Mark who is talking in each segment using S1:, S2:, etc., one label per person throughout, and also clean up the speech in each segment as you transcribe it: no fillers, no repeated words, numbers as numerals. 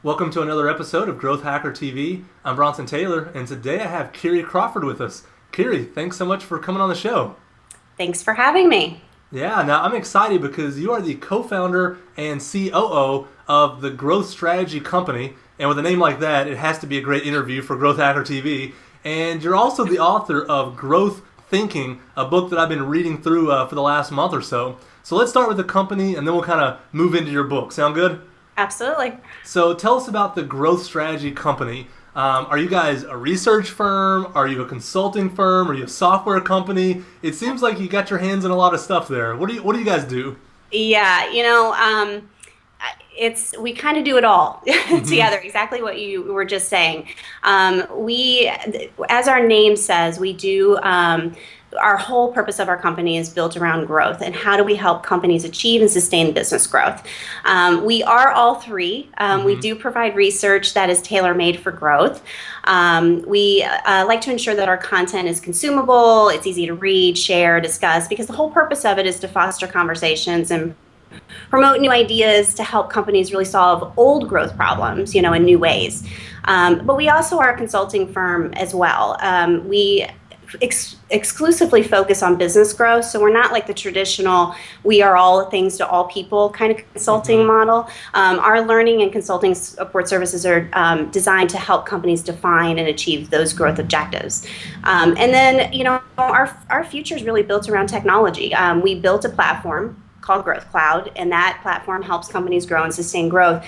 S1: Welcome to another episode of Growth Hacker TV. I'm Bronson Taylor, and today I have Keary Crawford with us. Keary, thanks so much for coming on the show.
S2: Thanks for having me.
S1: Yeah, now I'm excited because you are the co-founder and COO of the Growth Strategy Company, and with a name like that, it has to be a great interview for Growth Hacker TV. And you're also the author of Growth Thinking, a book that I've been reading through for the last month or so. So let's start with the company, and then we'll kind of move into your book. Sound good?
S2: Absolutely.
S1: So tell us about the Growth Strategy Company. Are you guys a research firm? Are you a consulting firm? Are you a software company? It seems like you got your hands in a lot of stuff there. What do you guys do?
S2: Yeah, we kind of do it all together, exactly what you were just saying. We, as our name says, we do, our whole purpose of our company is built around growth and how do we help companies achieve and sustain business growth. We are all three. We do provide research that is tailor-made for growth. We like to ensure that our content is consumable, it's easy to read, share, discuss, because the whole purpose of it is to foster conversations and promote new ideas to help companies really solve old growth problems, in new ways. But we also are a consulting firm as well. We exclusively focus on business growth, so we're not like the traditional we are all things to all people kind of consulting model. Our learning and consulting support services are designed to help companies define and achieve those growth objectives. And then, our future is really built around technology. We built a platform called Growth Cloud, and that platform helps companies grow and sustain growth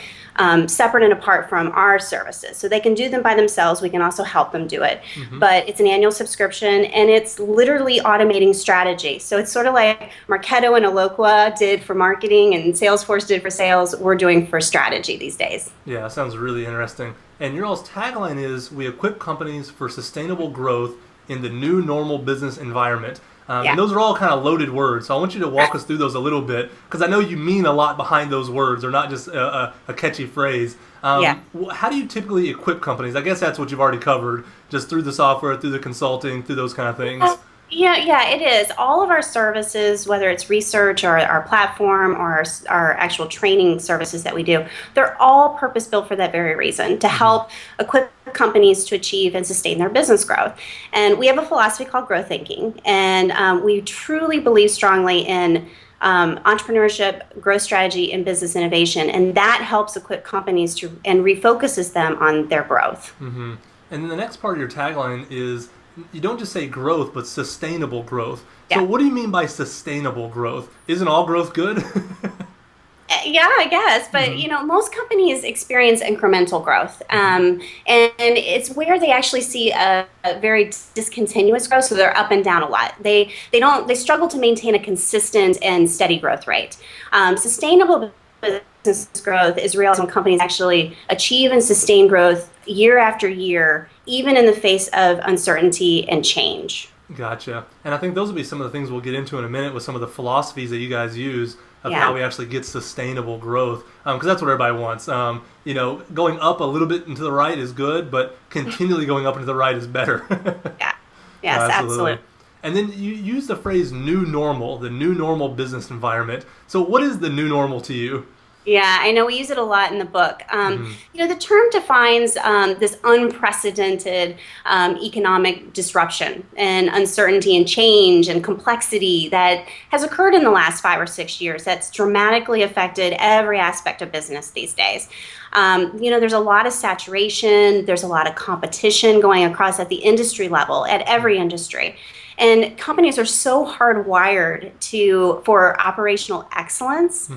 S2: separate and apart from our services. So they can do them by themselves. We can also help them do it. But it's an annual subscription, and it's literally automating strategy. So it's sort of like Marketo and Eloqua did for marketing and Salesforce did for sales. We're doing for strategy these days.
S1: Yeah, that sounds really interesting. And your all's tagline is, we equip companies for sustainable growth in the new normal business environment. And those are all kind of loaded words, so I want you to walk us through those a little bit, because I know you mean a lot behind those words. They're not just a catchy phrase. How do you typically equip companies? I guess that's what you've already covered, just through the software, through the consulting, through those kind of things.
S2: Yeah, it is. All of our services, whether it's research or our platform or our actual training services that we do, they're all purpose-built for that very reason, to help equip companies to achieve and sustain their business growth. And we have a philosophy called growth thinking, and we truly believe strongly in entrepreneurship, growth strategy, and business innovation, and that helps equip companies to and refocuses them on their growth.
S1: And then the next part of your tagline is, you don't just say growth, but sustainable growth. So what do you mean by sustainable growth? Isn't all growth good?
S2: Yeah, I guess. But, most companies experience incremental growth. And it's where they actually see a very discontinuous growth. So they're up and down a lot. They struggle to maintain a consistent and steady growth rate. Sustainable business growth is realized when companies actually achieve and sustain growth year after year, even in the face of uncertainty and change.
S1: Gotcha. And I think those will be some of the things we'll get into in a minute with some of the philosophies that you guys use of how we actually get sustainable growth. Because that's what everybody wants. Going up a little bit into the right is good, but continually going up into the right is better.
S2: Yes, absolutely.
S1: And then you use the phrase new normal, the new normal business environment. So what is the new normal to you?
S2: Yeah, I know we use it a lot in the book. The term defines this unprecedented economic disruption and uncertainty and change and complexity that has occurred in the last 5 or 6 years that's dramatically affected every aspect of business these days. There's a lot of saturation, there's a lot of competition going across at the industry level, at every industry. And companies are so hardwired for operational excellence.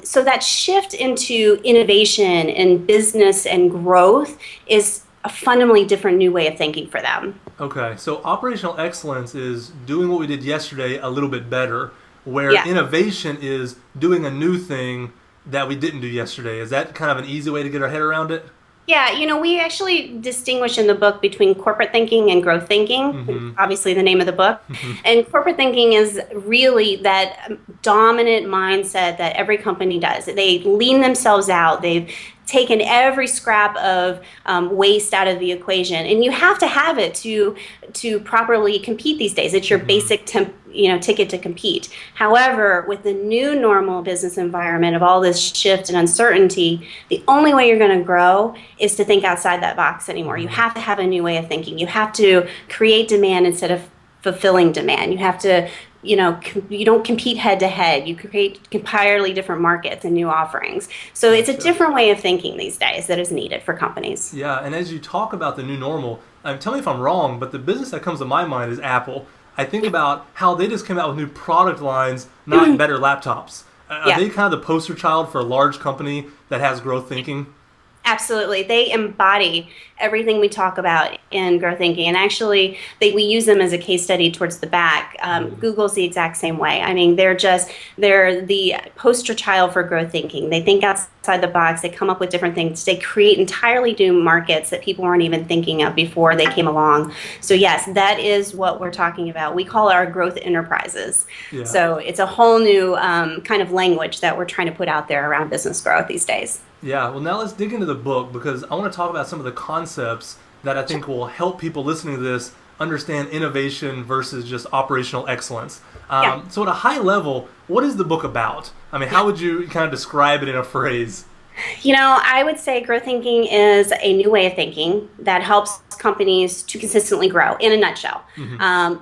S2: So that shift into innovation and business and growth is a fundamentally different new way of thinking for them.
S1: Okay, so operational excellence is doing what we did yesterday a little bit better, where innovation is doing a new thing that we didn't do yesterday. Is that kind of an easy way to get our head around it?
S2: Yeah, we actually distinguish in the book between corporate thinking and growth thinking, obviously the name of the book. And corporate thinking is really that dominant mindset that every company does. They lean themselves out. They've taken every scrap of waste out of the equation, and you have to have it to properly compete these days. It's your basic ticket to compete. However, with the new normal business environment of all this shift and uncertainty, the only way you're going to grow is to think outside that box anymore. You have to have a new way of thinking. You have to create demand instead of fulfilling demand. You have to, you don't compete head to head. You create entirely different markets and new offerings. So it's a different way of thinking these days that is needed for companies.
S1: Yeah, and as you talk about the new normal, tell me if I'm wrong, but the business that comes to my mind is Apple. I think about how they just came out with new product lines, not better laptops. Are they kind of the poster child for a large company that has growth thinking?
S2: Absolutely. They embody everything we talk about in growth thinking. And actually, we use them as a case study towards the back. Google's the exact same way. I mean, they're the poster child for growth thinking. They think outside the box. They come up with different things. They create entirely new markets that people weren't even thinking of before they came along. So yes, that is what we're talking about. We call our growth enterprises. Yeah. So it's a whole new kind of language that we're trying to put out there around business growth these days.
S1: Yeah, well, now let's dig into the book, because I want to talk about some of the concepts that I think will help people listening to this understand innovation versus just operational excellence. So at a high level, what is the book about? I mean, how would you kind of describe it in a phrase?
S2: I would say growth thinking is a new way of thinking that helps companies to consistently grow, in a nutshell,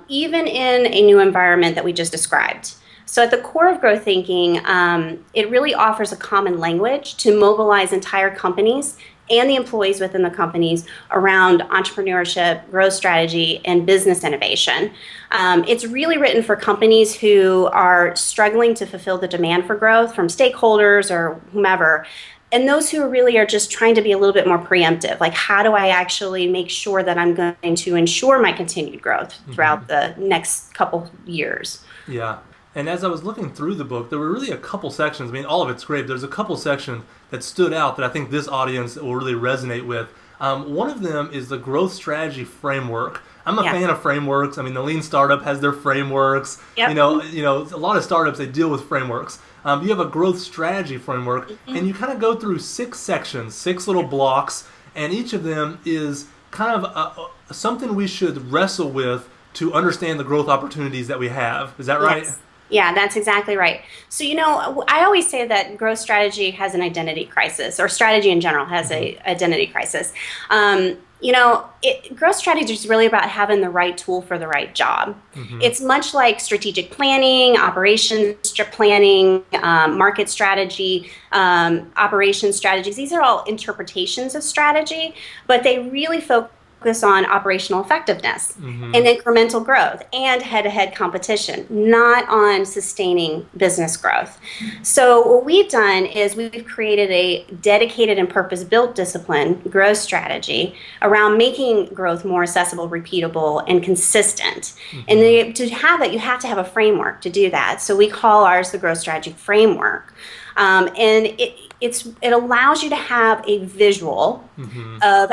S2: even in a new environment that we just described. So at the core of growth thinking, it really offers a common language to mobilize entire companies and the employees within the companies around entrepreneurship, growth strategy, and business innovation. It's really written for companies who are struggling to fulfill the demand for growth from stakeholders or whomever, and those who really are just trying to be a little bit more preemptive. Like, how do I actually make sure that I'm going to ensure my continued growth throughout the next couple years?
S1: Yeah. And as I was looking through the book, there were really a couple sections. I mean, all of it's great. There's a couple sections that stood out that I think this audience will really resonate with. One of them is the growth strategy framework. I'm a fan of frameworks. I mean, the Lean Startup has their frameworks. Yep. A lot of startups, they deal with frameworks. You have a growth strategy framework, and you kind of go through 6 sections, 6 little blocks, and each of them is kind of something we should wrestle with to understand the growth opportunities that we have. Is that right?
S2: Yes. Yeah, that's exactly right. So, I always say that growth strategy has an identity crisis, or strategy in general has an identity crisis. Growth strategy is really about having the right tool for the right job. It's much like strategic planning, operations planning, market strategy, operations strategies. These are all interpretations of strategy, but they really focus on operational effectiveness and incremental growth and head-to-head competition, not on sustaining business growth. So what we've done is we've created a dedicated and purpose-built discipline, growth strategy, around making growth more accessible, repeatable, and consistent. And to have that, you have to have a framework to do that. So we call ours the growth strategy framework. And it allows you to have a visual of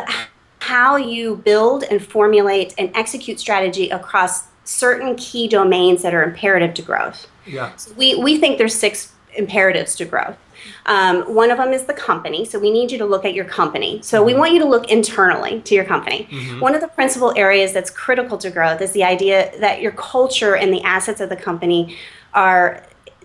S2: how you build and formulate and execute strategy across certain key domains that are imperative to growth. Yeah. So we think there's 6 imperatives to growth. One of them is the company. So we need you to look at your company. So we want you to look internally to your company. One of the principal areas that's critical to growth is the idea that your culture and the assets of the company are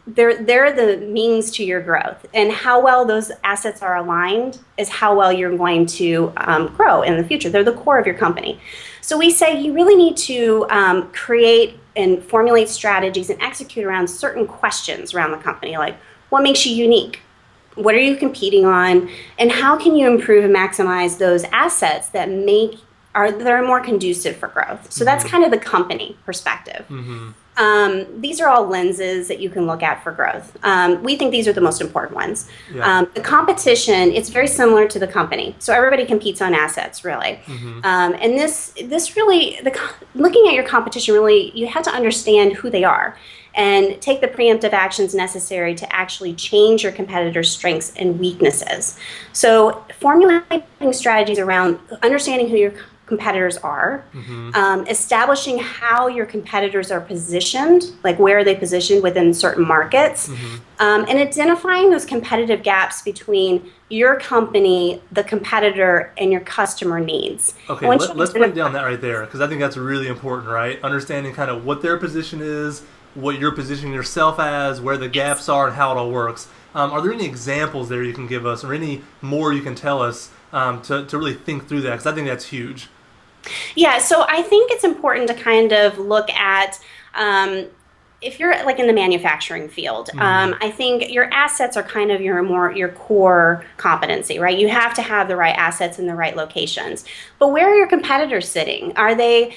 S2: they're the means to your growth, and how well those assets are aligned is how well you're going to grow in the future. They're the core of your company. So we say you really need to create and formulate strategies and execute around certain questions around the company, like what makes you unique? What are you competing on? And how can you improve and maximize those assets that are more conducive for growth? So that's kind of the company perspective. These are all lenses that you can look at for growth. We think these are the most important ones. Yeah. The competition, it's very similar to the company. So everybody competes on assets, really. And this really, looking at your competition, really, you have to understand who they are and take the preemptive actions necessary to actually change your competitors' strengths and weaknesses. So formulating strategies around understanding who your competitors are, establishing how your competitors are positioned, like where are they positioned within certain markets, and identifying those competitive gaps between your company, the competitor, and your customer needs.
S1: Okay, let's break down that right there, because I think that's really important, right? Understanding kind of what their position is, what you're positioning yourself as, where the gaps are, and how it all works. Are there any examples there you can give us, or any more you can tell us to really think through that? Because I think that's huge.
S2: Yeah, so I think it's important to kind of look at if you're like in the manufacturing field. I think your assets are kind of your core competency, right? You have to have the right assets in the right locations. But where are your competitors sitting? Are they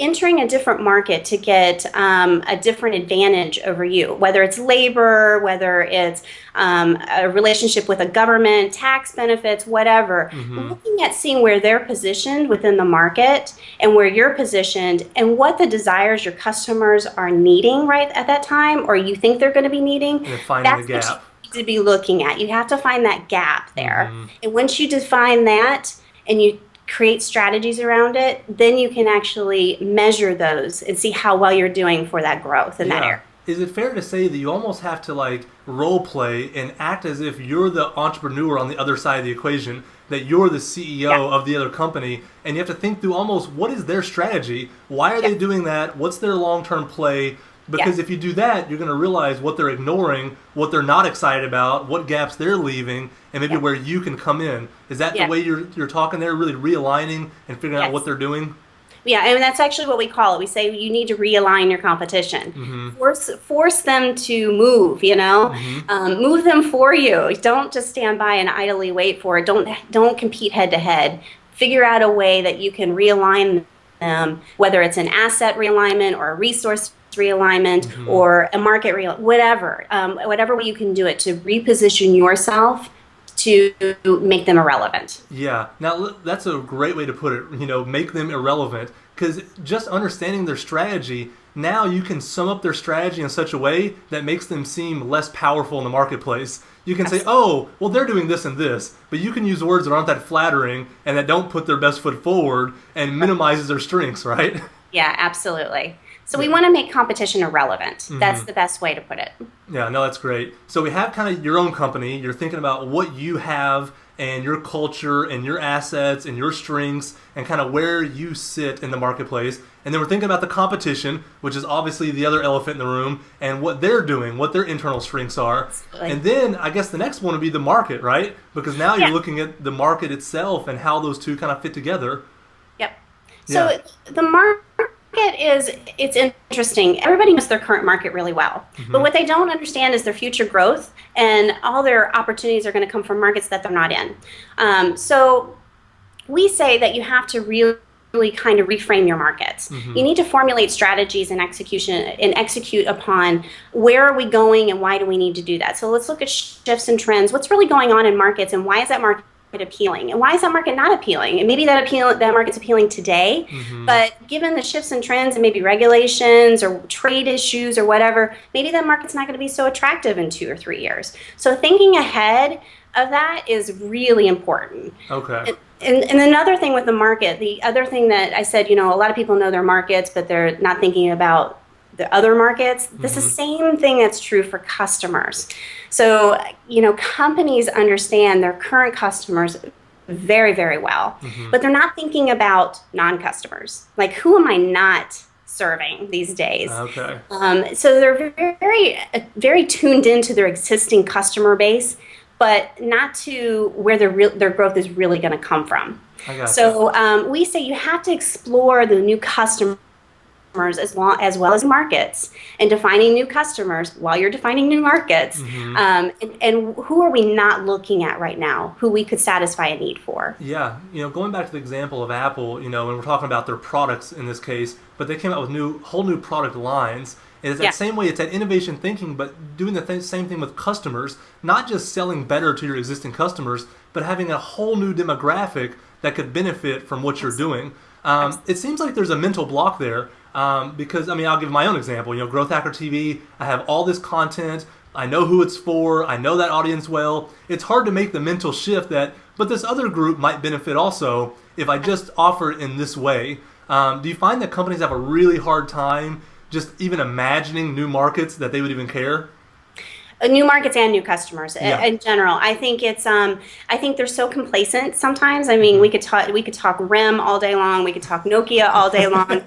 S2: entering a different market to get a different advantage over you, whether it's labor, whether it's a relationship with a government, tax benefits, whatever. Looking at seeing where they're positioned within the market and where you're positioned and what the desires your customers are needing right at that time, or you think they're going to be needing.
S1: And finding the gap.
S2: What you need to be looking at. You have to find that gap there. And once you define that and you create strategies around it, then you can actually measure those and see how well you're doing for that growth in that area.
S1: Is it fair to say that you almost have to like role play and act as if you're the entrepreneur on the other side of the equation, that you're the CEO of the other company, and you have to think through almost what is their strategy? Why are they doing that? What's their long-term play? Because if you do that, you're going to realize what they're ignoring, what they're not excited about, what gaps they're leaving, and maybe where you can come in. Is that the way you're talking there, really realigning and figuring out what they're doing?
S2: Yeah, and that's actually what we call it. We say you need to realign your competition. Force them to move, move them for you. Don't just stand by and idly wait for it. Don't compete head to head. Figure out a way that you can realign them, whether it's an asset realignment or a resource realignment or a market whatever way you can do it to reposition yourself to make them irrelevant.
S1: Yeah. Now, that's a great way to put it, make them irrelevant, because just understanding their strategy, now you can sum up their strategy in such a way that makes them seem less powerful in the marketplace. You can say, oh, well, they're doing this and this, but you can use words that aren't that flattering and that don't put their best foot forward and minimizes their strengths, right?
S2: Yeah, absolutely. So we want to make competition irrelevant. That's the best way to put it.
S1: Yeah, no, that's great. So we have kind of your own company. You're thinking about what you have and your culture and your assets and your strengths and kind of where you sit in the marketplace. And then we're thinking about the competition, which is obviously the other elephant in the room, and what they're doing, what their internal strengths are. Absolutely. And then I guess the next one would be the market, right? Because now you're looking at the market itself and how those two kind of fit together.
S2: Yep. So the market it's interesting. Everybody knows their current market really well, but what they don't understand is their future growth, and all their opportunities are going to come from markets that they're not in. So we say that you have to really kind of reframe your markets. You need to formulate strategies and execute upon where are we going and why do we need to do that. So let's look at shifts and trends. What's really going on in markets, and why is that market appealing, and why is that market not appealing? And maybe that market's appealing today, but given the shifts and trends and maybe regulations or trade issues or whatever, maybe that market's not going to be so attractive in 2 or 3 years. So thinking ahead of that is really important.
S1: Okay.
S2: And another thing with the market, the other thing that I said, a lot of people know their markets, but they're not thinking about the other markets. This is the same thing that's true for customers. So, companies understand their current customers very, very well, but they're not thinking about non-customers. Like, who am I not serving these days?
S1: Okay.
S2: So they're very, very tuned into their existing customer base, but not to where their growth is really going to come from. So we say you have to explore the new customers as well as markets, and defining new customers while you're defining new markets, and who are we not looking at right now who we could satisfy a need for.
S1: Going back to the example of Apple, and we're talking about their products in this case, but they came out with whole new product lines. It's that same way, it's that innovation thinking, but doing the same thing with customers, not just selling better to your existing customers, but having a whole new demographic that could benefit from what you're doing. It seems like there's a mental block there. Because, I'll give my own example. Growth Hacker TV, I have all this content, I know who it's for. I know that audience well. It's hard to make the mental shift that, but this other group might benefit also if I just offer it in this way. Do you find that companies have a really hard time just even imagining new markets that they would even care?
S2: New markets and new customers in general. I think I think they're so complacent sometimes. I mean, we could talk RIM all day long. We could talk Nokia all day long.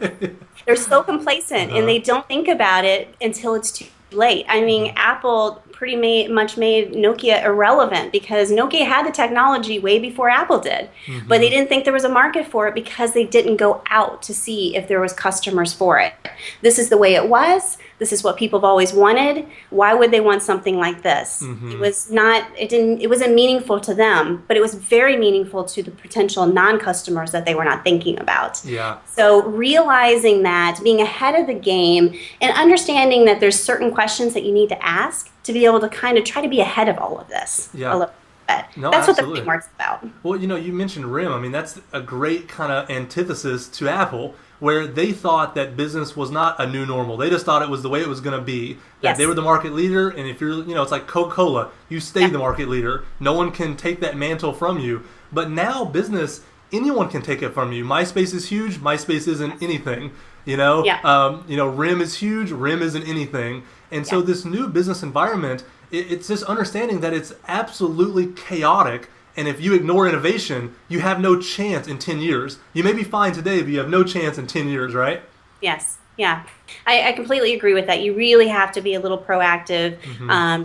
S2: They're so complacent and they don't think about it until it's too late. I mean, Apple pretty much made Nokia irrelevant because Nokia had the technology way before Apple did, but they didn't think there was a market for it because they didn't go out to see if there was customers for it. This is the way it was. This is what people have always wanted. Why would they want something like this? It wasn't meaningful to them, but it was very meaningful to the potential non-customers that they were not thinking about.
S1: Yeah.
S2: So realizing that, being ahead of the game, and understanding that there's certain questions that you need to ask to be able to kind of try to be ahead of all of this.
S1: Yeah.
S2: A little bit.
S1: No,
S2: that's
S1: absolutely
S2: what the framework's about.
S1: Well, you mentioned RIM. I mean, that's a great kind of antithesis to Apple, where they thought that business was not a new normal. They just thought it was the way it was going to be. That they were the market leader, and if you're, it's like Coca-Cola. You stay the market leader. No one can take that mantle from you. But now business, anyone can take it from you. MySpace is huge. MySpace isn't anything. RIM is huge. RIM isn't anything. And so this new business environment, it's just understanding that it's absolutely chaotic. And if you ignore innovation, you have no chance in 10 years. You may be fine today, but you have no chance in 10 years, right?
S2: Yes. Yeah. I completely agree with that. You really have to be a little proactive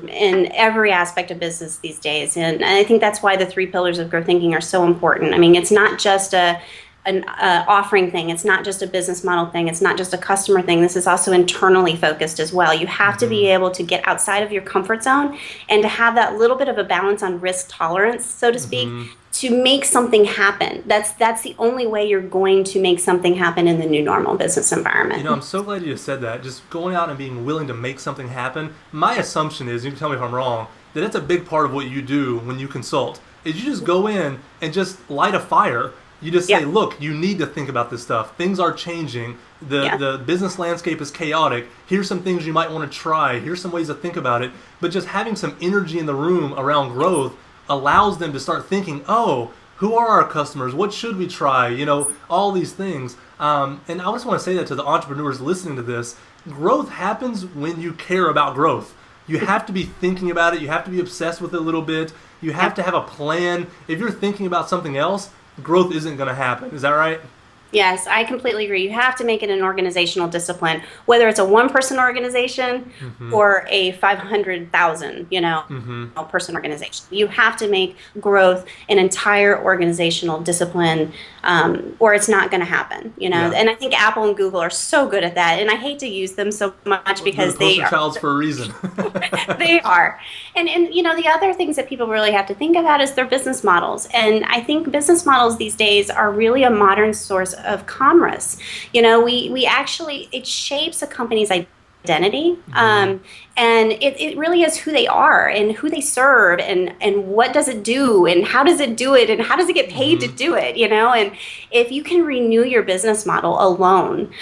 S2: in every aspect of business these days. And I think that's why the 3 pillars of growth thinking are so important. I mean, it's not just an offering thing. It's not just a business model thing. It's not just a customer thing. This is also internally focused as well. You have to be able to get outside of your comfort zone and to have that little bit of a balance on risk tolerance, so to speak, to make something happen. That's the only way you're going to make something happen in the new normal business environment.
S1: I'm so glad you just said that. Just going out and being willing to make something happen. My assumption is, you can tell me if I'm wrong, that that's a big part of what you do when you consult, is you just go in and just light a fire. You just say, look, you need to think about this stuff. Things are changing. The business landscape is chaotic. Here's some things you might want to try. Here's some ways to think about it. But just having some energy in the room around growth allows them to start thinking, oh, who are our customers? What should we try? All these things. And I just want to say that to the entrepreneurs listening to this. Growth happens when you care about growth. You have to be thinking about it. You have to be obsessed with it a little bit. You have to have a plan. If you're thinking about something else, growth isn't going to happen. Is that right?
S2: Yes, I completely agree. You have to make it an organizational discipline, whether it's a one-person organization or a 500,000, person organization. You have to make growth an entire organizational discipline, or it's not going to happen. And I think Apple and Google are so good at that. And I hate to use them so much because they are
S1: childs for a reason.
S2: They are. And the other things that people really have to think about is their business models. And I think business models these days are really a modern source of commerce. We actually, it shapes a company's identity, and it really is who they are and who they serve and what does it do and how does it do it and how does it get paid to do it, and if you can renew your business model alone,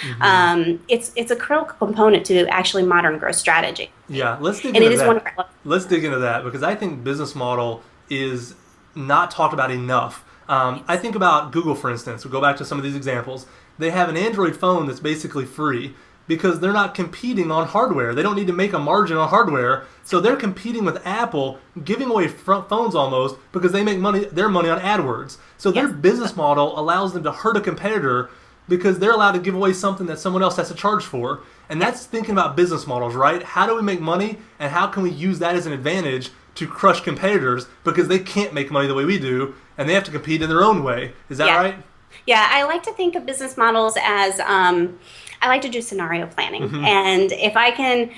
S2: it's a critical component to actually modern growth strategy.
S1: Yeah, let's dig into that. Let's dig into that because I think business model is not talked about enough. I think about Google, for instance. We'll go back to some of these examples. They have an Android phone that's basically free because they're not competing on hardware. They don't need to make a margin on hardware. So they're competing with Apple, giving away phones almost because they make their money on AdWords. So their business model allows them to hurt a competitor because they're allowed to give away something that someone else has to charge for. And that's thinking about business models, right? How do we make money and how can we use that as an advantage to crush competitors because they can't make money the way we do and they have to compete in their own way. Is that right?
S2: Yeah, I like to think of business models as, I like to do scenario planning. And if I can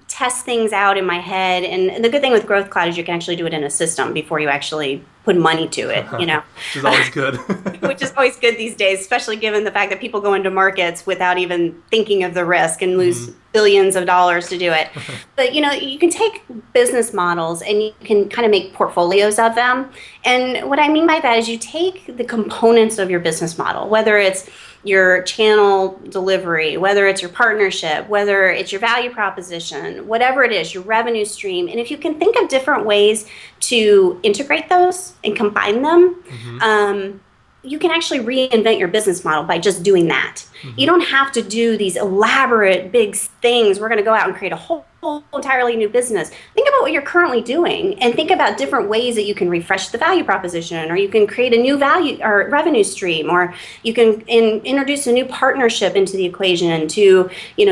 S2: test things out in my head, and the good thing with Growth Cloud is you can actually do it in a system before you actually put money to it,
S1: Which is always good.
S2: Which is always good these days, especially given the fact that people go into markets without even thinking of the risk and lose billions of dollars to do it. But, you can take business models and you can kind of make portfolios of them. And what I mean by that is you take the components of your business model, whether it's your channel delivery, whether it's your partnership, whether it's your value proposition, whatever it is, your revenue stream. And if you can think of different ways to integrate those and combine them, you can actually reinvent your business model by just doing that. You don't have to do these elaborate big things. We're going to go out and create a whole entirely new business. Think about what you're currently doing and think about different ways that you can refresh the value proposition, or you can create a new value or revenue stream, or you can introduce a new partnership into the equation to,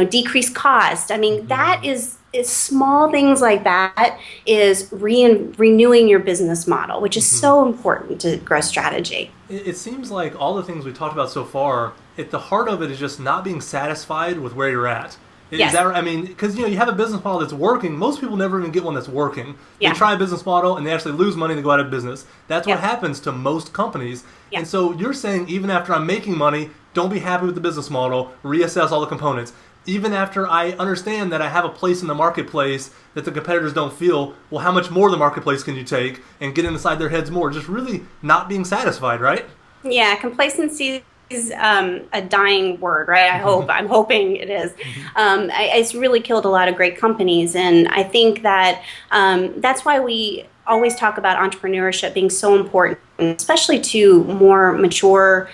S2: decrease cost. I mean, that is small things like that is renewing your business model, which is so important to growth strategy.
S1: It seems like all the things we talked about so far, at the heart of it is just not being satisfied with where you're at.
S2: Yes.
S1: Is that, I mean, because you have a business model that's working. Most people never even get one that's working.
S2: Yeah.
S1: They try a business model and they actually lose money and they go out of business. That's what happens to most companies.
S2: Yeah.
S1: And so you're saying even after I'm making money, don't be happy with the business model, reassess all the components. Even after I understand that I have a place in the marketplace that the competitors don't feel, well, how much more of the marketplace can you take, and get inside their heads more? Just really not being satisfied, right?
S2: Yeah, complacency is a dying word, right? I'm hoping it is. It's really killed a lot of great companies, and I think that that's why we always talk about entrepreneurship being so important, especially to more mature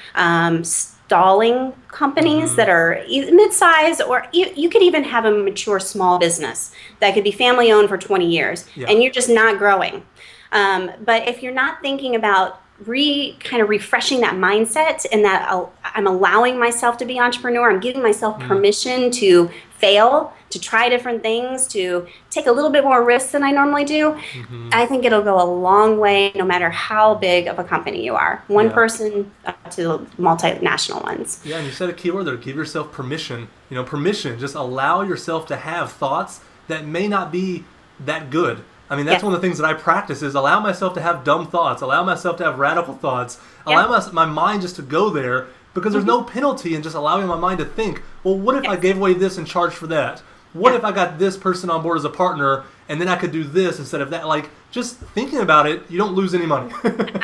S2: stalling companies that are mid-size, or you could even have a mature small business that could be family owned for 20 years and you're just not growing. But if you're not thinking about kind of refreshing that mindset, and that I'm allowing myself to be entrepreneur, I'm giving myself permission to fail, to try different things, to take a little bit more risk than I normally do, I think it'll go a long way no matter how big of a company you are. One person to the multinational ones.
S1: Yeah, and you said a key word there, give yourself permission. Permission, just allow yourself to have thoughts that may not be that good. I mean, that's one of the things that I practice is allow myself to have dumb thoughts, allow myself to have radical thoughts, allow my mind just to go there, because there's no penalty in just allowing my mind to think, well, what if I gave away this and charged for that? What if I got this person on board as a partner and then I could do this instead of that? Like, just thinking about it, you don't lose any money.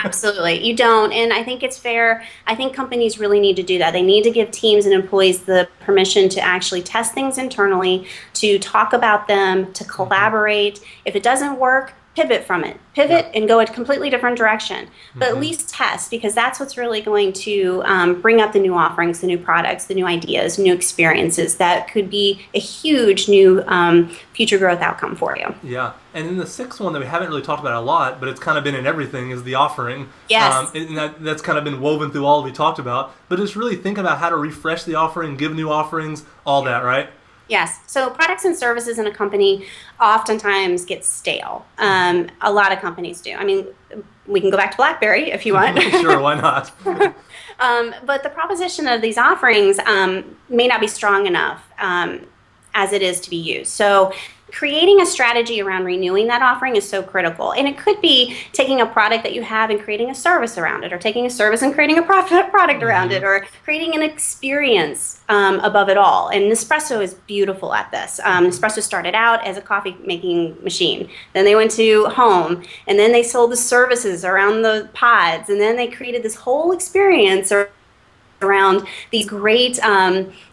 S2: Absolutely. You don't. And I think it's fair. I think companies really need to do that. They need to give teams and employees the permission to actually test things internally, to talk about them, to collaborate. If it doesn't work, pivot from it. Pivot and go a completely different direction. But at least test, because that's what's really going to bring up the new offerings, the new products, the new ideas, new experiences that could be a huge new future growth outcome for you.
S1: Yeah. And then the sixth one that we haven't really talked about a lot, but it's kind of been in everything, is the offering.
S2: Yes.
S1: And that's kind of been woven through all we talked about. But just really think about how to refresh the offering, give new offerings, all that, right?
S2: Yes. So products and services in a company oftentimes get stale. A lot of companies do. I mean, we can go back to BlackBerry if you want.
S1: Sure, why not?
S2: But the proposition of these offerings may not be strong enough as it is to be used. So creating a strategy around renewing that offering is so critical. And it could be taking a product that you have and creating a service around it, or taking a service and creating a product around it, or creating an experience above it all. And Nespresso is beautiful at this. Nespresso started out as a coffee making machine. Then they went to home, and then they sold the services around the pods, and then they created this whole experience around these great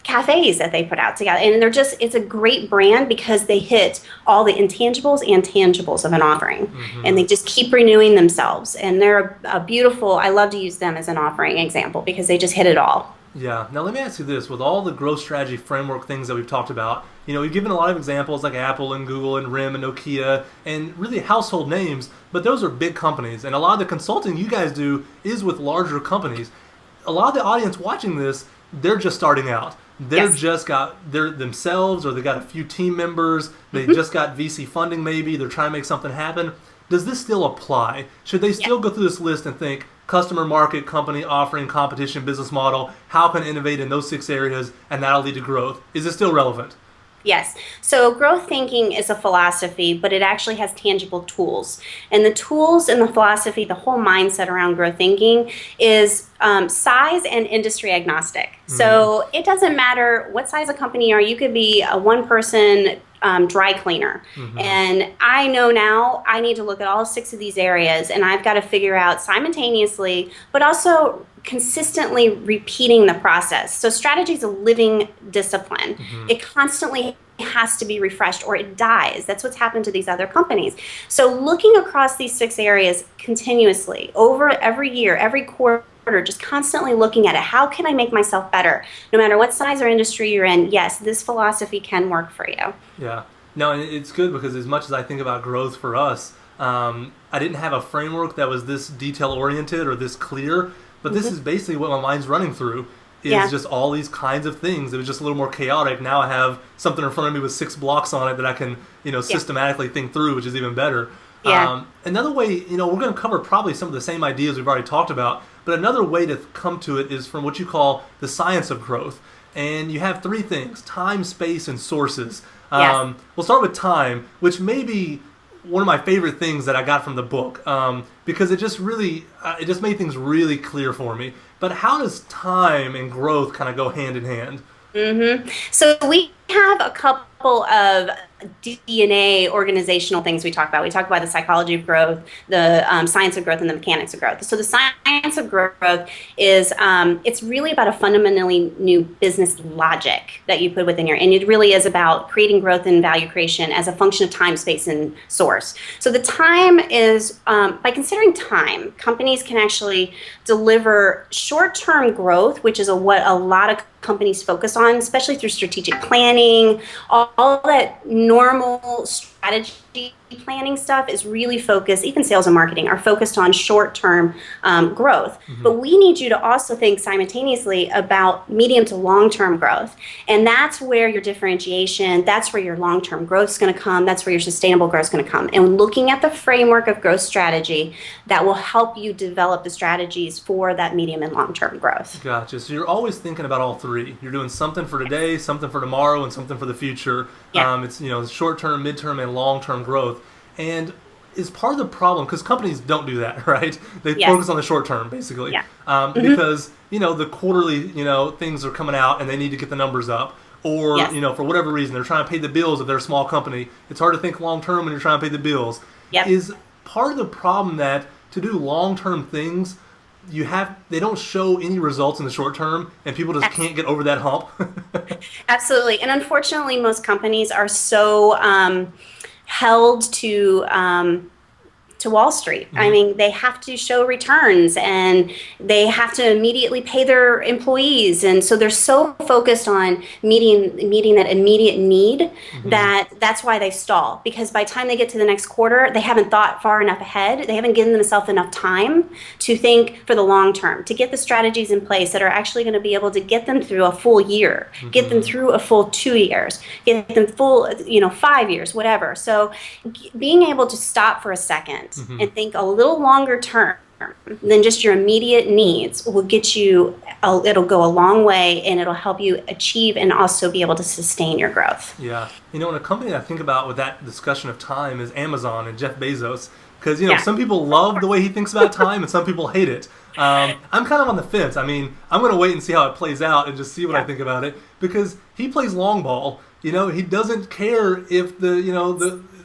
S2: cafes that they put out together. And it's a great brand because they hit all the intangibles and tangibles of an offering. And they just keep renewing themselves. And they're a beautiful, I love to use them as an offering example because they just hit it all.
S1: Yeah. Now let me ask you this, with all the growth strategy framework things that we've talked about, we've given a lot of examples like Apple and Google and RIM and Nokia and really household names, but those are big companies. And a lot of the consulting you guys do is with larger companies. A lot of the audience watching this, they're just starting out. They're just got themselves, or they got a few team members. They just got VC funding maybe. They're trying to make something happen. Does this still apply? Should they still go through this list and think customer, market, company, offering, competition, business model, how can I innovate in those 6 areas and that'll lead to growth? Is it still relevant?
S2: Yes. So growth thinking is a philosophy, but it actually has tangible tools. And the tools and the philosophy, the whole mindset around growth thinking is size and industry agnostic. So it doesn't matter what size of company you are. You could be a one-person dry cleaner. And I know now I need to look at all 6 of these areas, and I've got to figure out simultaneously, but also consistently repeating the process. So strategy is a living discipline. It constantly has to be refreshed or it dies. That's what's happened to these other companies. So looking across these 6 areas continuously over every year, every quarter, just constantly looking at it. How can I make myself better? No matter what size or industry you're in, yes, this philosophy can work for you.
S1: Yeah. No, and it's good because as much as I think about growth for us, I didn't have a framework that was this detail-oriented or this clear, but this is basically what my mind's running through. Is just all these kinds of things. It was just a little more chaotic. Now I have something in front of me with 6 blocks on it that I can, systematically think through, which is even better. Another way, we're going to cover probably some of the same ideas we've already talked about, but another way to come to it is from what you call the science of growth. And you have 3 things: time, space, and sources. We'll start with time, which may be one of my favorite things that I got from the book, because it just made things really clear for me. But how does time and growth kind of go hand in hand?
S2: So we have a couple of DNA organizational things we talk about. We talk about the psychology of growth, the science of growth, and the mechanics of growth. So the science of growth is it's really about a fundamentally new business logic that you put within and it really is about creating growth and value creation as a function of time, space, and source. So the time is, by considering time, companies can actually deliver short-term growth, which is what a lot of companies focus on, especially through strategic planning, all that normal strategy planning stuff is really focused, even sales and marketing are focused on short-term growth. But we need you to also think simultaneously about medium to long-term growth. And that's where your differentiation, that's where your long-term growth is going to come, that's where your sustainable growth is going to come. And looking at the framework of growth strategy, that will help you develop the strategies for that medium and long-term growth.
S1: Gotcha. So you're always thinking about all 3. You're doing something for today, something for tomorrow, and something for the future. It's short-term, mid-term, and long-term growth. And is part of the problem, because companies don't do that, right? They focus on the short term, basically. Because, the quarterly, things are coming out and they need to get the numbers up. Or, for whatever reason, they're trying to pay the bills if they're a small company. It's hard to think long term when you're trying to pay the bills. Is part of the problem that to do long term things, they don't show any results in the short term, and people just can't get over that hump?
S2: Absolutely. And unfortunately, most companies are so held to Wall Street. I mean, they have to show returns and they have to immediately pay their employees. And so they're so focused on meeting that immediate need that's why they stall. Because by the time they get to the next quarter, they haven't thought far enough ahead. They haven't given themselves enough time to think for the long term, to get the strategies in place that are actually going to be able to get them through a full year, get them through a full 2 years, get them full, 5 years, whatever. So being able to stop for a second and think a little longer term than just your immediate needs will get you, it'll go a long way and it'll help you achieve and also be able to sustain your growth.
S1: Yeah. And a company that I think about with that discussion of time is Amazon and Jeff Bezos. Because, some people love the way he thinks about time and some people hate it. I'm kind of on the fence. I mean, I'm going to wait and see how it plays out and just see what I think about it. Because he plays long ball. He doesn't care if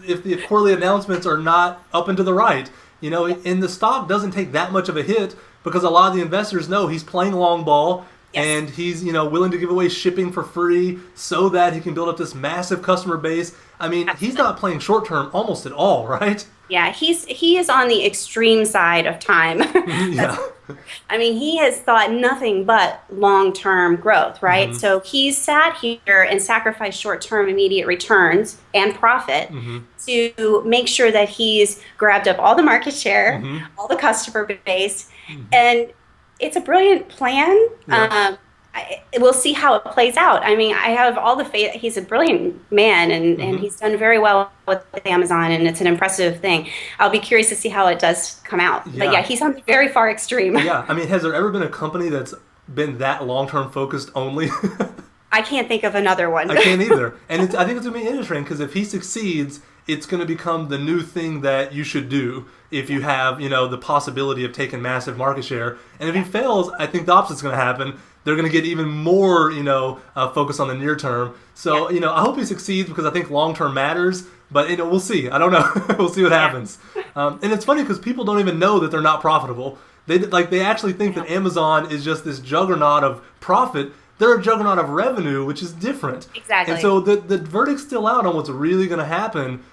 S1: if the quarterly announcements are not up and to the right, and the stock doesn't take that much of a hit because a lot of the investors know he's playing long ball and he's, willing to give away shipping for free so that he can build up this massive customer base. I mean, he's not playing short term almost at all, right?
S2: Yeah, he is on the extreme side of time. I mean, he has thought nothing but long-term growth, right? So he's sat here and sacrificed short-term immediate returns and profit to make sure that he's grabbed up all the market share, all the customer base, and it's a brilliant plan. We'll see how it plays out. I mean, I have all the faith. He's a brilliant man, and he's done very well with Amazon, and it's an impressive thing. I'll be curious to see how it does come out. But he's on the very far extreme.
S1: Yeah, I mean, has there ever been a company that's been that long-term focused only?
S2: I can't think of another one.
S1: I can't either. And I think it's going to be interesting because if he succeeds, it's going to become the new thing that you should do if you have, the possibility of taking massive market share. And if he fails, I think the opposite's going to happen. they're going to get even more, focus on the near term. So, I hope he succeeds because I think long term matters. But, we'll see. I don't know. We'll see what happens. And it's funny because people don't even know that they're not profitable. They actually think that Amazon is just this juggernaut of profit. They're a juggernaut of revenue, which is different.
S2: Exactly.
S1: And so the verdict's still out on what's really going to happen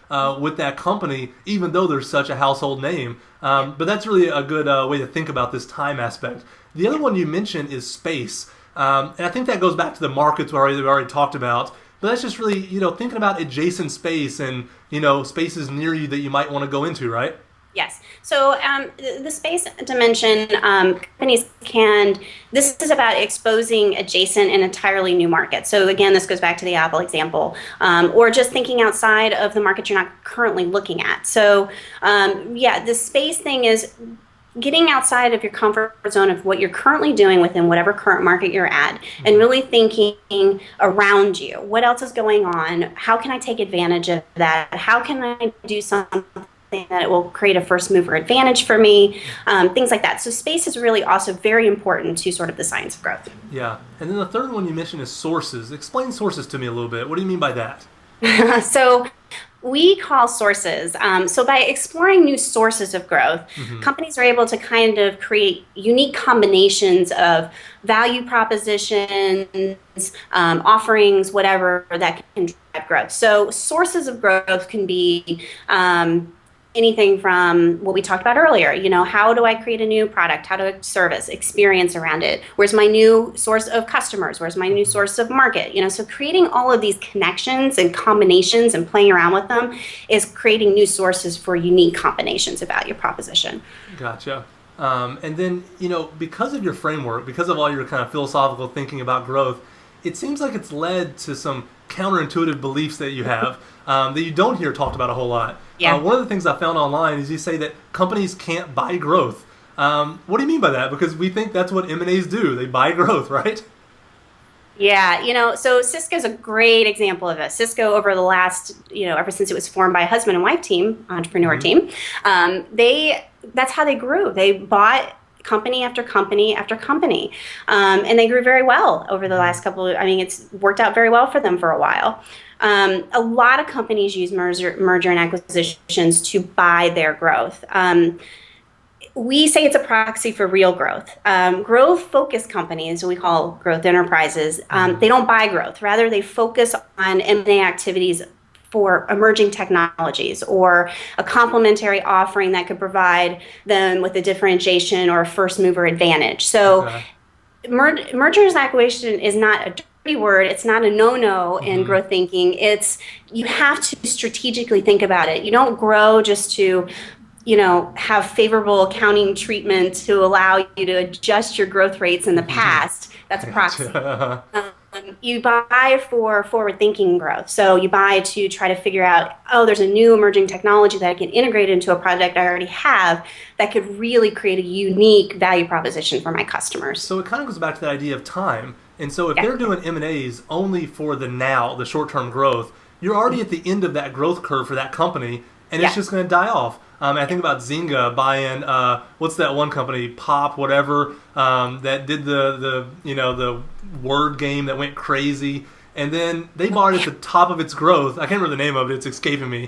S1: with that company, even though they're such a household name. But that's really a good way to think about this time aspect. The other one you mentioned is space. And I think that goes back to the markets we already talked about. But that's just really, thinking about adjacent space and, spaces near you that you might want to go into, right?
S2: Yes. So the space dimension, companies this is about exposing adjacent and entirely new markets. So again, this goes back to the Apple example, or just thinking outside of the market you're not currently looking at. So the space thing is getting outside of your comfort zone of what you're currently doing within whatever current market you're at, and really thinking around you. What else is going on? How can I take advantage of that? How can I do something that it will create a first mover advantage for me, things like that. So space is really also very important to sort of the science of growth.
S1: Yeah. And then the third one you mentioned is sources. Explain sources to me a little bit. What do you mean by that?
S2: So we call sources. So by exploring new sources of growth, companies are able to kind of create unique combinations of value propositions, offerings, whatever that can drive growth. So sources of growth can be anything from what we talked about earlier, how do I create a new product? How do I service, experience around it? Where's my new source of customers? Where's my new source of market? So creating all of these connections and combinations and playing around with them is creating new sources for unique combinations of value proposition.
S1: Gotcha. And then, because of your framework, because of all your kind of philosophical thinking about growth, it seems like it's led to some counterintuitive beliefs that you have that you don't hear talked about a whole lot.
S2: Yeah.
S1: One of the things I found online is you say that companies can't buy growth. What do you mean by that? Because we think that's what M&As do. They buy growth, right?
S2: Yeah, so Cisco's a great example of this. Cisco, over the last, ever since it was formed by a husband and wife team, entrepreneur team, that's how they grew. They bought company after company after company, and they grew very well over the last it's worked out very well for them for a while. A lot of companies use merger and acquisitions to buy their growth. We say it's a proxy for real growth. Growth-focused companies, we call growth enterprises, they don't buy growth. Rather, they focus on M&A activities for emerging technologies or a complementary offering that could provide them with a differentiation or a first mover advantage. So mergers and acquisition is not a dirty word. It's not a no-no in growth thinking. You have to strategically think about it. You don't grow just to have favorable accounting treatment to allow you to adjust your growth rates in the past. That's a proxy. You buy for forward-thinking growth. So you buy to try to figure out, there's a new emerging technology that I can integrate into a project I already have that could really create a unique value proposition for my customers.
S1: So it kind of goes back to that idea of time. And so if they're doing M&As only for the now, the short-term growth, you're already at the end of that growth curve for that company, and it's just going to die off. I think about Zynga buying what's that one company, Pop, whatever, that did the word game that went crazy, and then they bought it at the top of its growth. I can't remember the name of it; it's escaping me.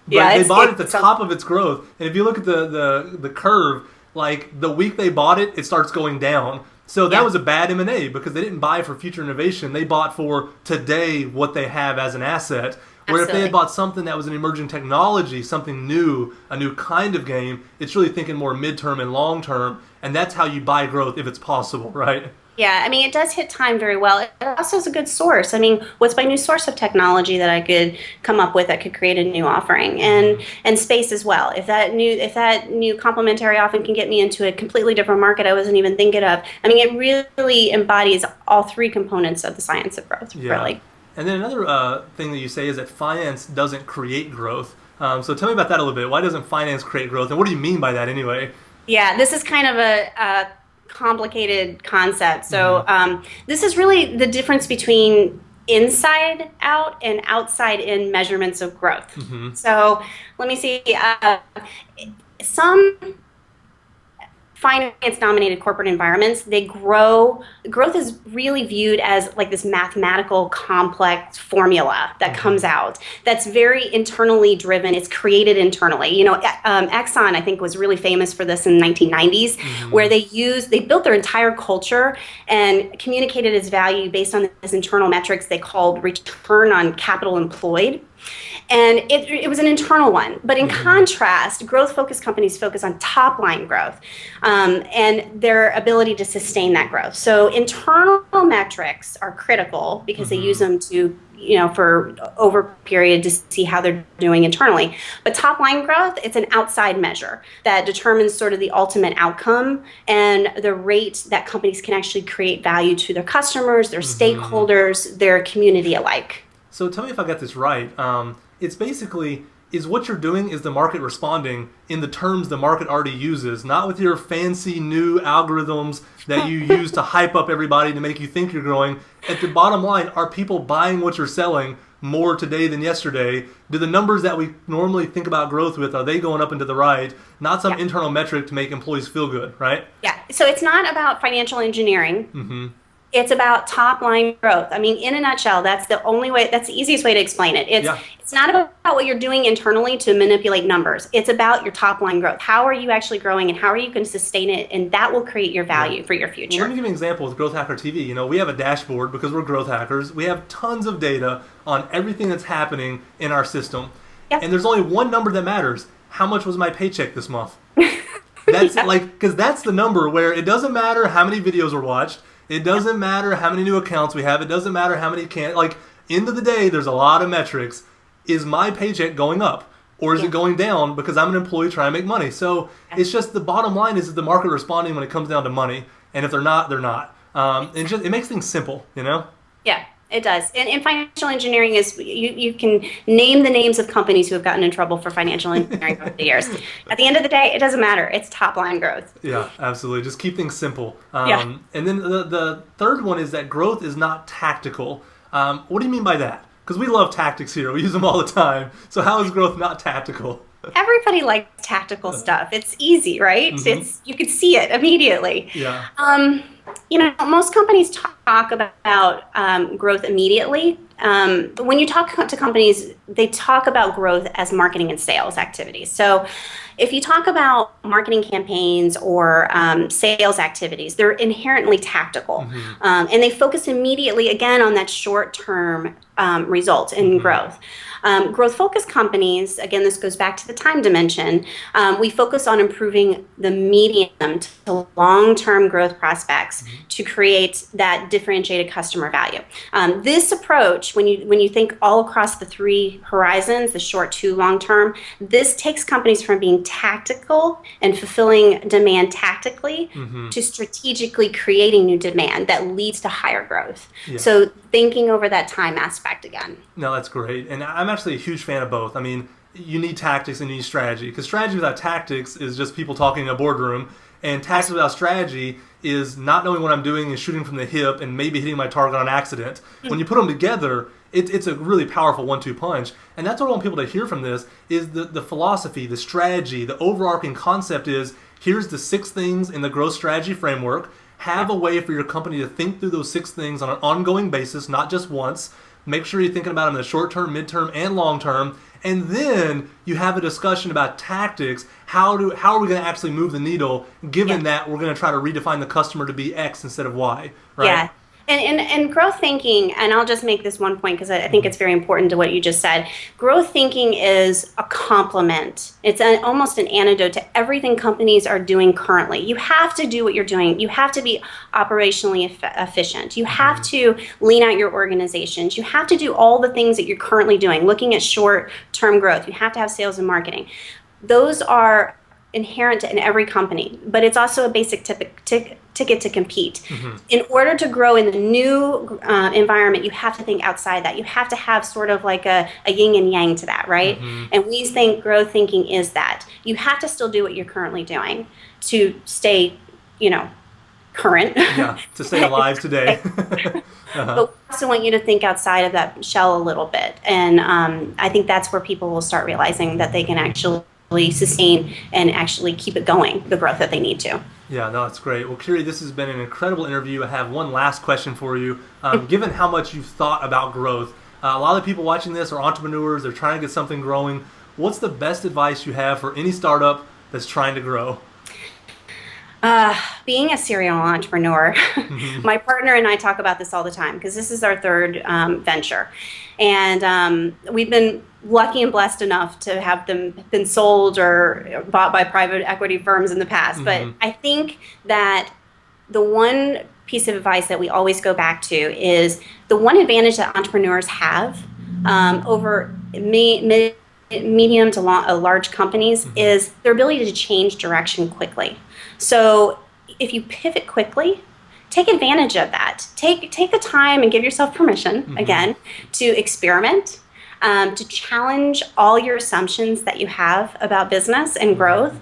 S1: They bought it at the top of its growth, and if you look at the curve, like the week they bought it, it starts going down. So that was a bad M&A because they didn't buy for future innovation; they bought for today what they have as an asset. Where if they had bought something that was an emerging technology, something new, a new kind of game, it's really thinking more midterm and long term, and that's how you buy growth if it's possible, right?
S2: Yeah, it does hit time very well. It also is a good source. What's my new source of technology that I could come up with that could create a new offering, and space as well. If that new complementary offering can get me into a completely different market I wasn't even thinking of. It really embodies all three components of the science of growth.
S1: Yeah.
S2: Really.
S1: And then another thing that you say is that finance doesn't create growth. So tell me about that a little bit. Why doesn't finance create growth? And what do you mean by that anyway?
S2: Yeah, this is kind of a complicated concept. So this is really the difference between inside out and outside in measurements of growth. finance-dominated corporate environments, growth is really viewed as like this mathematical complex formula that comes out that's very internally driven. It's created internally. Exxon, I think, was really famous for this in the 1990s, where they built their entire culture and communicated its value based on these internal metrics they called return on capital employed. And it was an internal one. But in contrast, growth-focused companies focus on top-line growth and their ability to sustain that growth. So internal metrics are critical because they use them to, for over a period to see how they're doing internally. But top-line growth, it's an outside measure that determines sort of the ultimate outcome and the rate that companies can actually create value to their customers, their stakeholders, their community alike.
S1: So tell me if I got this right. It's basically, is what you're doing is the market responding in the terms the market already uses, not with your fancy new algorithms that you use to hype up everybody to make you think you're growing. At the bottom line, are people buying what you're selling more today than yesterday? Do the numbers that we normally think about growth with, are they going up and to the right? Not some internal metric to make employees feel good, right?
S2: Yeah. So it's not about financial engineering. It's about top line growth. I mean, in a nutshell, that's the easiest way to explain it. It's not about what you're doing internally to manipulate numbers. It's about your top line growth. How are you actually growing and how are you going to sustain it? And that will create your value for your future.
S1: Well, let me give you an example with Growth Hacker TV. We have a dashboard because we're growth hackers. We have tons of data on everything that's happening in our system. Yep. And there's only one number that matters. How much was my paycheck this month? That's because that's the number where it doesn't matter how many videos were watched. It doesn't matter how many new accounts we have. It doesn't matter how many end of the day, there's a lot of metrics. Is my paycheck going up or is it going down because I'm an employee trying to make money? So it's just the bottom line is the market responding when it comes down to money. And if they're not, they're not. It makes things simple,
S2: Yeah. It does. And financial engineering is, you can name the names of companies who have gotten in trouble for financial engineering over the years. At the end of the day, it doesn't matter. It's top line growth.
S1: Yeah, absolutely. Just keep things simple. And then the third one is that growth is not tactical. What do you mean by that? Because we love tactics here. We use them all the time. So how is growth not tactical?
S2: Everybody likes tactical stuff. It's easy, right? You could see it immediately.
S1: Yeah.
S2: Most companies talk about growth immediately. When you talk to companies, they talk about growth as marketing and sales activities. So if you talk about marketing campaigns or sales activities, they're inherently tactical. And they focus immediately, again, on that short-term result in growth. Growth-focused companies, again, this goes back to the time dimension, we focus on improving the medium to long-term growth prospects to create that differentiated customer value. This approach, when you think all across the three horizons, the short to long-term, this takes companies from being tactical and fulfilling demand tactically to strategically creating new demand that leads to higher growth. Yeah. So thinking over that time aspect again.
S1: No, that's great. And I'm actually a huge fan of both. I mean, you need tactics and you need strategy. Because strategy without tactics is just people talking in a boardroom. And tactics without strategy is not knowing what I'm doing and shooting from the hip and maybe hitting my target on accident. When you put them together, it's a really powerful 1-2 punch. And that's what I want people to hear from this is the philosophy, the strategy, the overarching concept is here's the 6 things in the growth strategy framework. Have a way for your company to think through those 6 things on an ongoing basis, not just once. Make sure you're thinking about them in the short term, midterm, and long term. And then you have a discussion about tactics. How are we going to actually move the needle, given that we're going to try to redefine the customer to be X instead of Y, right?
S2: Yeah. And growth thinking, and I'll just make this one point because I think it's very important to what you just said. Growth thinking is a complement. It's almost an antidote to everything companies are doing currently. You have to do what you're doing. You have to be operationally efficient. You have to lean out your organizations. You have to do all the things that you're currently doing, looking at short-term growth. You have to have sales and marketing. Those are inherent in every company, but it's also a basic ticket to compete. In order to grow in the new environment, you have to think outside that. You have to have sort of like a yin and yang to that, right? And we think growth thinking is that. You have to still do what you're currently doing to stay, current.
S1: Yeah, to stay alive today.
S2: But we also want you to think outside of that shell a little bit. And I think that's where people will start realizing that they can actually sustain and actually keep it going, the growth that they need to.
S1: Yeah, no, that's great. Well, Keary, this has been an incredible interview. I have one last question for you. Given how much you've thought about growth, a lot of people watching this are entrepreneurs. They're trying to get something growing. What's the best advice you have for any startup that's trying to grow?
S2: Being a serial entrepreneur, my partner and I talk about this all the time because this is our third venture. And we've been lucky and blessed enough to have them been sold or bought by private equity firms in the past. But I think that the one piece of advice that we always go back to is the one advantage that entrepreneurs have over medium to large companies is their ability to change direction quickly. So if you pivot quickly, take advantage of that. Take the time and give yourself permission, again, to experiment, to challenge all your assumptions that you have about business and growth,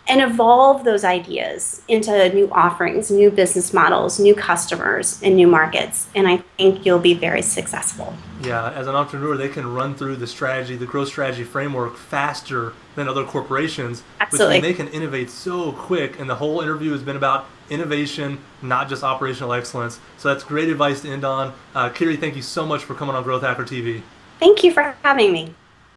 S2: and evolve those ideas into new offerings, new business models, new customers, and new markets. And I think you'll be very successful.
S1: Yeah, as an entrepreneur, they can run through the strategy, the growth strategy framework faster than other corporations.
S2: Absolutely.
S1: Which means they can innovate so quick. And the whole interview has been about innovation, not just operational excellence. So that's great advice to end on. Keary, thank you so much for coming on Growth Hacker TV.
S2: Thank you for having me.